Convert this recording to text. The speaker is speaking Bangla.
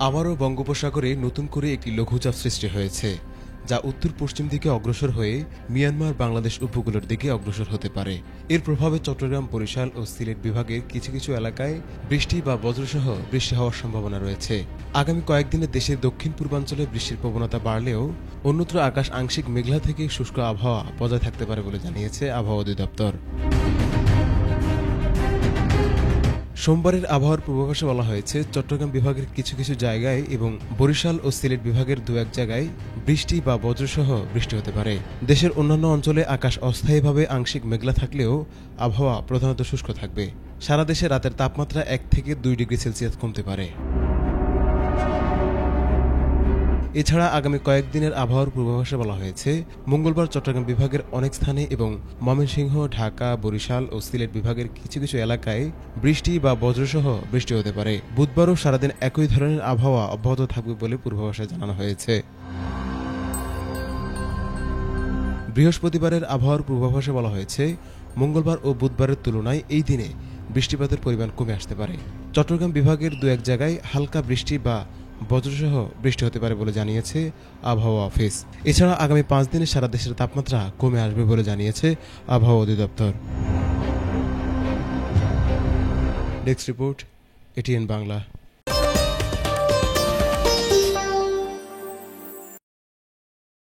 আবারও বঙ্গোপসাগরে নতুন করে একটি লঘুচাপ সৃষ্টি হয়েছে, যা উত্তর পশ্চিম দিকে অগ্রসর হয়ে মিয়ানমার বাংলাদেশ উপকূলের দিকে অগ্রসর হতে পারে। এর প্রভাবে চট্টগ্রাম, বরিশাল ও সিলেট বিভাগের কিছু কিছু এলাকায় বৃষ্টি বা বজ্রসহ বৃষ্টি হওয়ার সম্ভাবনা রয়েছে। আগামী কয়েকদিনে দেশের দক্ষিণ পূর্বাঞ্চলে বৃষ্টির প্রবণতা বাড়লেও অন্যত্র আকাশ আংশিক মেঘলা থেকে শুষ্ক আবহাওয়া বজায় থাকতে পারে বলে জানিয়েছে আবহাওয়া অধিদপ্তর। সোমবারের আবহাওয়ার পূর্বাভাসে বলা হয়েছে, চট্টগ্রাম বিভাগের কিছু কিছু জায়গায় এবং বরিশাল ও সিলেট বিভাগের দু এক জায়গায় বৃষ্টি বা বজ্রসহ বৃষ্টি হতে পারে। দেশের অন্যান্য অঞ্চলে আকাশ অস্থায়ীভাবে আংশিক মেঘলা থাকলেও আবহাওয়া প্রধানত শুষ্ক থাকবে। সারা দেশে রাতের তাপমাত্রা 1 থেকে 2 ডিগ্রি সেলসিয়াস কমতে পারে। এছাড়া আগামী কয়েকদিনের আবহাওয়ার পূর্বাভাসে বলা হয়েছে, মঙ্গলবার চট্টগ্রাম বিভাগের অনেক স্থানে এবং ময়মনসিংহ, ঢাকা, বরিশাল ও সিলেট বিভাগের কিছু কিছু এলাকায় বৃষ্টি বা বজ্রসহ বৃষ্টি হতে পারে। বুধবারও সারাদিন একই ধরনের আবহাওয়া অব্যাহত থাকবে বলে পূর্বাভাসে জানানো হয়েছে। বৃহস্পতিবারের আবহাওয়ার পূর্বাভাসে বলা হয়েছে, মঙ্গলবার ও বুধবারের তুলনায় এই দিনে বৃষ্টিপাতের পরিমাণ কমে আসতে পারে। চট্টগ্রাম বিভাগের দু এক জায়গায় হালকা বৃষ্টি বা বজ্রসহ বৃষ্টি হতে পারে বলে জানিয়েছে আবহাওয়া অফিস। এছাড়া আগামী 5 দিনে সারা দেশের তাপমাত্রা কমে আসবে বলে জানিয়েছে আবহাওয়া অধিদপ্তর। Desk report, ATN Bangla.